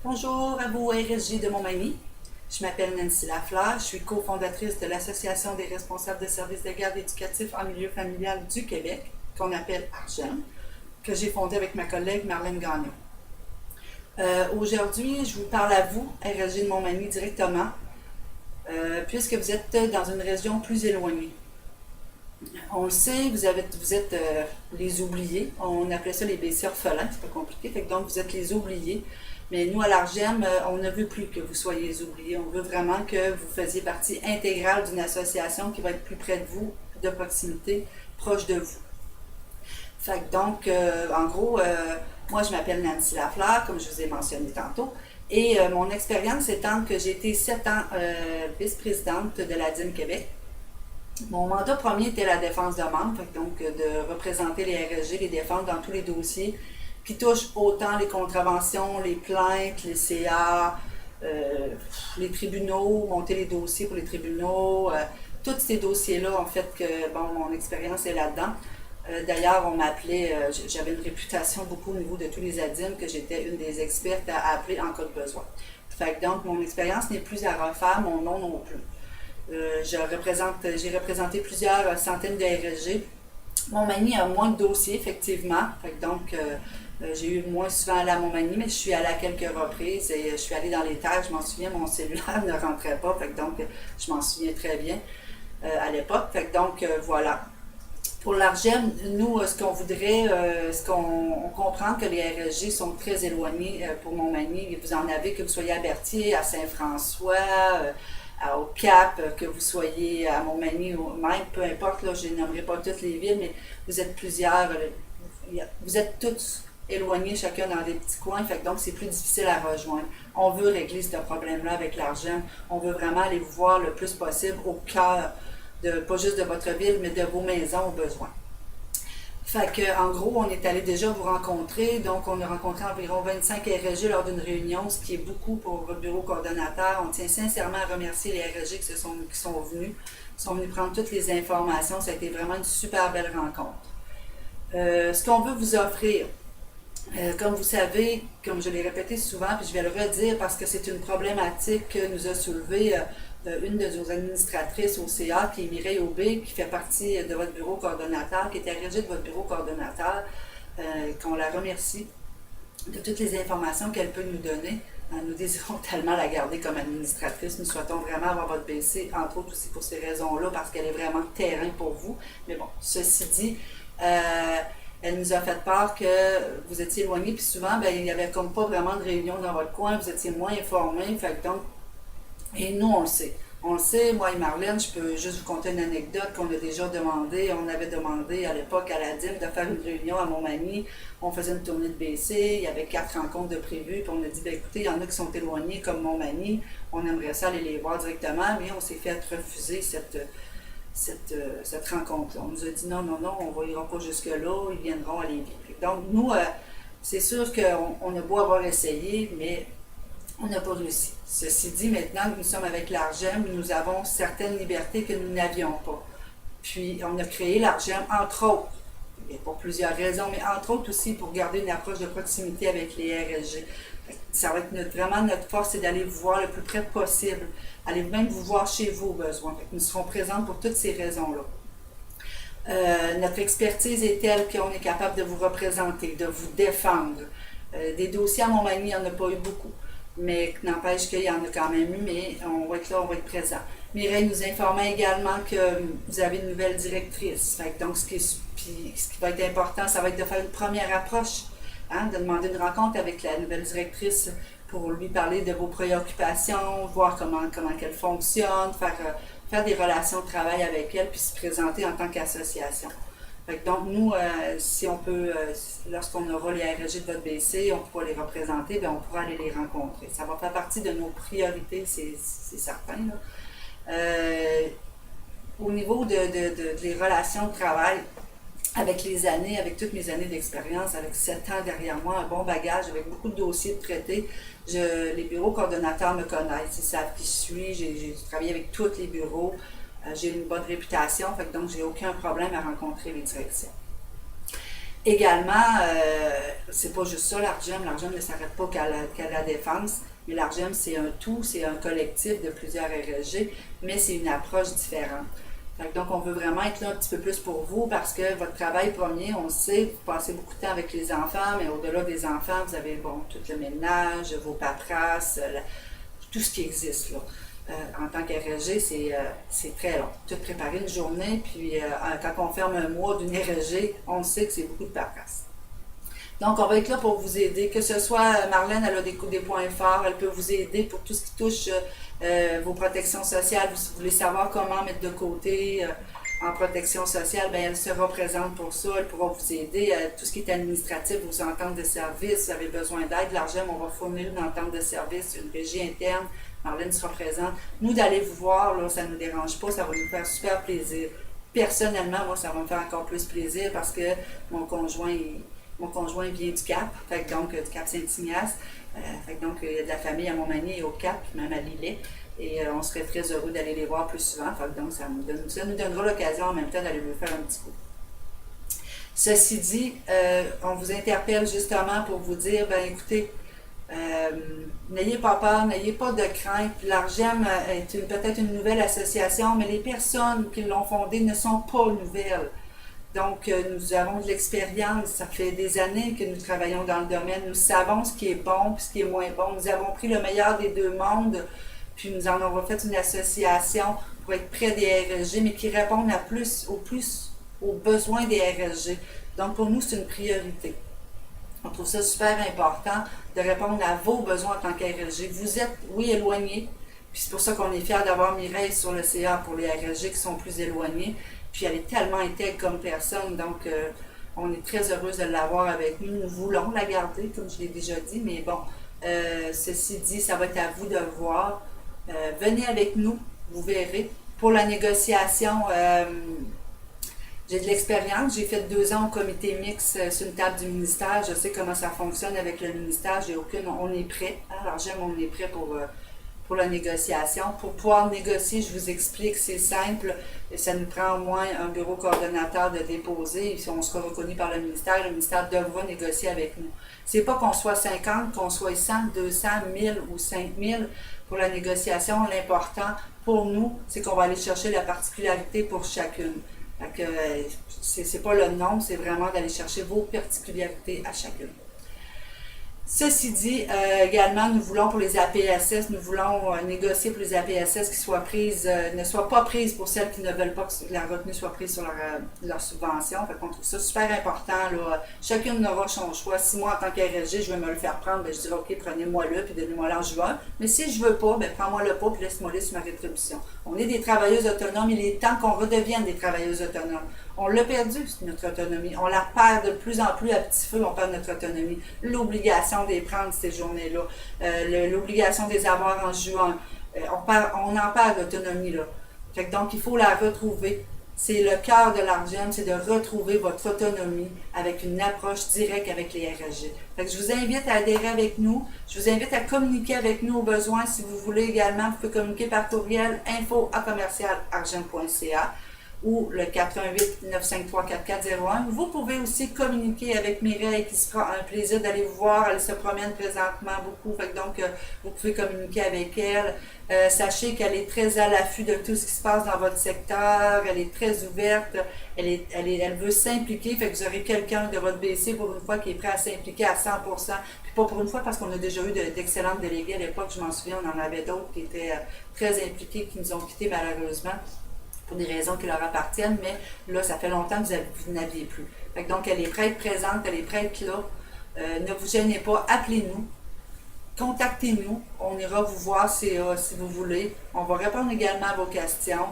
Bonjour à vous, RSG de Montmagny. Je m'appelle Nancy Lafleur, je suis cofondatrice de l'Association des responsables de services de garde éducatifs en milieu familial du Québec, qu'on appelle ARGEM, que j'ai fondée avec ma collègue Marlène Gagnon. Aujourd'hui, je vous parle à vous, RSG de Montmagny, directement, puisque vous êtes dans une région plus éloignée. On le sait, vous êtes les oubliés. On appelait ça les BC orphelins, c'est pas compliqué. Donc, vous êtes les oubliés. Mais nous, à l'ARGEM, on ne veut plus que vous soyez les oubliés. On veut vraiment que vous fassiez partie intégrale d'une association qui va être plus près de vous, de proximité, proche de vous. En gros, moi, je m'appelle Nancy Lafleur, comme je vous ai mentionné tantôt. Et mon expérience étant que j'ai été 7 ans vice-présidente de la DIM Québec. Mon mandat premier était la défense de membres, donc de représenter les RSG, les défendre dans tous les dossiers qui touchent autant les contraventions, les plaintes, les CA, les tribunaux, monter les dossiers pour les tribunaux, tous ces dossiers-là, en fait, que mon expérience est là-dedans. D'ailleurs, on m'appelait, j'avais une réputation beaucoup au niveau de tous les ADIM, que j'étais une des expertes à appeler en cas de besoin. Donc, mon expérience n'est plus à refaire, mon nom non plus. J'ai représenté plusieurs centaines de RSG. Montmagny a moins de dossiers, effectivement. J'ai eu moins souvent à la Montmagny, mais je suis allée à quelques reprises et je suis allée dans les terres. Je m'en souviens, mon cellulaire ne rentrait pas. Je m'en souviens très bien à l'époque. Voilà. Pour l'ARGEM, nous, ce qu'on voudrait, on comprend que les RSG sont très éloignés pour Montmagny. Vous en avez, que vous soyez à Berthier, à Saint-François, au Cap, que vous soyez à Montmagny ou même, peu importe, là, je n'aimerais pas toutes les villes, mais vous êtes plusieurs, vous êtes tous éloignés chacun dans des petits coins, donc c'est plus difficile à rejoindre. On veut régler ce problème-là avec l'ARGEM. On veut vraiment aller vous voir le plus possible au cœur, pas juste de votre ville, mais de vos maisons au besoin. En gros, on est allé déjà vous rencontrer. Donc, on a rencontré environ 25 RSG lors d'une réunion, ce qui est beaucoup pour votre bureau coordonnateur. On tient sincèrement à remercier les RSG qui sont venus prendre toutes les informations. Ça a été vraiment une super belle rencontre. Ce qu'on veut vous offrir, comme vous savez, comme je l'ai répété souvent, puis je vais le redire parce que c'est une problématique que nous a soulevée une de nos administratrices au CA, qui est Mireille Aubé, qui fait partie de votre bureau coordonnateur, qui est agrégée de votre bureau coordonnateur, qu'on la remercie de toutes les informations qu'elle peut nous donner. Nous désirons tellement la garder comme administratrice. Nous souhaitons vraiment avoir votre BC, entre autres aussi pour ces raisons-là, parce qu'elle est vraiment terrain pour vous. Mais bon, ceci dit, elle nous a fait part que vous étiez éloignés, puis souvent, il n'y avait comme pas vraiment de réunion dans votre coin, vous étiez moins informés. Et nous, on le sait. On le sait, moi et Marlène, je peux juste vous conter une anecdote qu'on a déjà demandé. On avait demandé à l'époque à la DIM de faire une réunion à Montmagny. On faisait une tournée de BC, il y avait 4 rencontres de prévues, puis on a dit, écoutez, il y en a qui sont éloignés comme Montmagny, on aimerait ça aller les voir directement, mais on s'est fait refuser cette rencontre-là. On nous a dit, non, on n'ira pas jusque-là, ils viendront à Lévis. Donc, nous, c'est sûr qu'on a beau avoir essayé, mais on n'a pas réussi. Ceci dit, maintenant que nous sommes avec l'ARGEM, nous avons certaines libertés que nous n'avions pas. Puis, on a créé l'ARGEM, entre autres, et pour plusieurs raisons, mais entre autres aussi pour garder une approche de proximité avec les RSG. Ça va être vraiment notre force, c'est d'aller vous voir le plus près possible, aller même vous voir chez vous au besoin. Nous serons présents pour toutes ces raisons-là. Notre expertise est telle qu'on est capable de vous représenter, de vous défendre. Des dossiers à Montmagny, il n'y en a pas eu beaucoup. Mais n'empêche qu'il y en a quand même eu, mais on va être là, on va être présent. Mireille nous informait également que vous avez une nouvelle directrice. Donc, ce qui va être important, ça va être de faire une première approche, de demander une rencontre avec la nouvelle directrice pour lui parler de vos préoccupations, voir comment elle fonctionne, faire des relations de travail avec elle, puis se présenter en tant qu'association. Donc, nous, si on peut, lorsqu'on aura les RSG de votre BC, on pourra les représenter, on pourra aller les rencontrer. Ça va faire partie de nos priorités, c'est certain. Au niveau des relations de travail, avec les années, avec toutes mes années d'expérience, avec 7 ans derrière moi, un bon bagage, avec beaucoup de dossiers de traités, les bureaux coordonnateurs me connaissent, ils savent qui je suis, j'ai travaillé avec tous les bureaux. J'ai une bonne réputation, donc j'ai aucun problème à rencontrer les directions. Également, c'est pas juste ça, l'ARGEM. L'ARGEM ne s'arrête pas qu'à la défense, mais l'ARGEM, c'est un tout, c'est un collectif de plusieurs RSG, mais c'est une approche différente. Donc, on veut vraiment être là un petit peu plus pour vous parce que votre travail premier, on le sait, vous passez beaucoup de temps avec les enfants, mais au-delà des enfants, vous avez tout le ménage, vos paperasses, tout ce qui existe là. En tant qu'RSG, c'est très long. Tout préparer une journée, puis quand on ferme un mois d'une RSG, on sait que c'est beaucoup de paperasse. Donc, on va être là pour vous aider, que ce soit Marlène, elle a des points forts, elle peut vous aider pour tout ce qui touche vos protections sociales. Si vous voulez savoir comment mettre de côté en protection sociale, bien, elle sera présente pour ça, elle pourra vous aider. Tout ce qui est administratif, vos ententes de service, si vous avez besoin d'aide, l'ARGEM, on va fournir une entente de service, une régie interne. Marlène sera présente. Nous, d'aller vous voir, là, ça ne nous dérange pas, ça va nous faire super plaisir. Personnellement, moi, ça va me faire encore plus plaisir parce que mon conjoint vient du Cap, donc du Cap Saint-Ignace. Donc, il y a de la famille à Montmagny et au Cap, même à Lillet. Et on serait très heureux d'aller les voir plus souvent. Donc, ça nous donnera l'occasion en même temps d'aller lui faire un petit coup. Ceci dit, on vous interpelle justement pour vous dire, ben écoutez, n'ayez pas peur, n'ayez pas de crainte. L'ARGEM est peut-être une nouvelle association, mais les personnes qui l'ont fondée ne sont pas nouvelles. Donc, nous avons de l'expérience. Ça fait des années que nous travaillons dans le domaine. Nous savons ce qui est bon et ce qui est moins bon. Nous avons pris le meilleur des deux mondes, puis nous en avons fait une association pour être près des RSG, mais qui répondent aux besoins des RSG. Donc, pour nous, c'est une priorité. On trouve ça super important de répondre à vos besoins en tant qu'RSG. Vous êtes, oui, éloignés, puis c'est pour ça qu'on est fiers d'avoir Mireille sur le CA pour les RSG qui sont plus éloignés. Puis elle est tellement intègre comme personne, donc on est très heureuse de l'avoir avec nous. Nous voulons la garder, comme je l'ai déjà dit, mais bon, ceci dit, ça va être à vous de voir. Venez avec nous, vous verrez. Pour la négociation, j'ai de l'expérience, j'ai fait 2 ans au comité mixte sur une table du ministère. Je sais comment ça fonctionne avec le ministère, on est prêt. Alors on est prêt pour la négociation. Pour pouvoir négocier, je vous explique, c'est simple. Ça nous prend au moins un bureau coordonnateur de déposer. Si on sera reconnu par le ministère devra négocier avec nous. C'est pas qu'on soit 50, qu'on soit 100, 200, 1000 ou 5000 pour la négociation. L'important pour nous, c'est qu'on va aller chercher la particularité pour chacune. Donc, c'est pas le nombre, c'est vraiment d'aller chercher vos particularités à chacune. Ceci dit, également, nous voulons pour les APSS, nous voulons négocier pour les APSS qui soient prises, ne soient pas prises pour celles qui ne veulent pas que la retenue soit prise sur leur subvention. Fait qu'on trouve ça super important. Là. Chacune aura son choix. Si moi, en tant qu'RSG, je veux me le faire prendre, ben, je dirais, OK, prenez-moi-le, puis donnez-moi-le en juin. Mais si je veux pas, ben, prends-moi-le pas, puis laisse-moi-le sur ma rétribution. On est des travailleuses autonomes. Il est temps qu'on redevienne des travailleuses autonomes. On l'a perdu, notre autonomie. On la perd de plus en plus à petit feu, on perd notre autonomie. L'obligation de les prendre ces journées-là, l'obligation de les avoir en juin, on en perd l'autonomie là. Fait que donc, il faut la retrouver. C'est le cœur de l'ARGEM, c'est de retrouver votre autonomie avec une approche directe avec les RSG. Fait que je vous invite à adhérer avec nous. Je vous invite à communiquer avec nous au besoin. Si vous voulez également, vous pouvez communiquer par courriel info@commercialargem.ca ou le 88 953 4401. Vous pouvez aussi communiquer avec Mireille qui se fera un plaisir d'aller vous voir. Elle se promène présentement beaucoup, fait que donc vous pouvez communiquer avec elle. Sachez qu'elle est très à l'affût de tout ce qui se passe dans votre secteur. Elle est très ouverte. Elle veut s'impliquer. Fait que vous aurez quelqu'un de votre BC pour une fois qui est prêt à s'impliquer à 100%. Puis pas pour une fois parce qu'on a déjà eu d'excellentes déléguées à l'époque. Je m'en souviens, on en avait d'autres qui étaient très impliqués, qui nous ont quittés malheureusement pour des raisons qui leur appartiennent, mais là, ça fait longtemps que vous n'aviez plus. Fait que donc, elle est prête présente, elle est prête là. Ne vous gênez pas, appelez-nous, contactez-nous, on ira vous voir si vous voulez. On va répondre également à vos questions.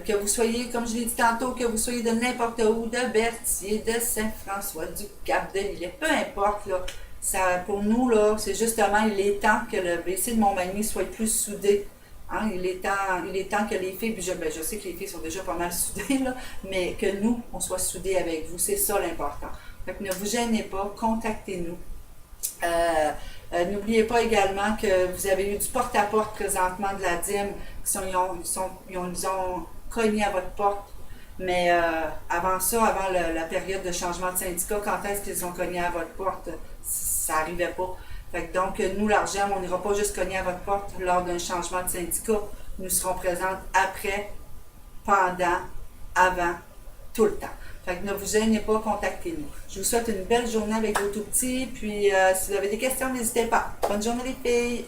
Que vous soyez, comme je l'ai dit tantôt, que vous soyez de n'importe où, de Berthier, de Saint-François, du Cap, de Lillet, peu importe, là. Ça, pour nous, là, c'est justement, il est temps que le BC de Montmagny soit plus soudé. Hein, il est temps que les filles, puis je sais que les filles sont déjà pas mal soudées, là, mais que nous, on soit soudés avec vous. C'est ça l'important. Fait que ne vous gênez pas, contactez-nous. N'oubliez pas également que vous avez eu du porte-à-porte présentement de la DIM. Ils ont cogné à votre porte. Mais avant ça, avant la période de changement de syndicat, quand est-ce qu'ils ont cogné à votre porte? Ça n'arrivait pas. Fait que donc, nous, l'Argem, on n'ira pas juste cogner à votre porte lors d'un changement de syndicat. Nous serons présentes après, pendant, avant, tout le temps. Fait que ne vous gênez pas, contactez-nous. Je vous souhaite une belle journée avec vos tout petits. Puis, si vous avez des questions, n'hésitez pas. Bonne journée les filles!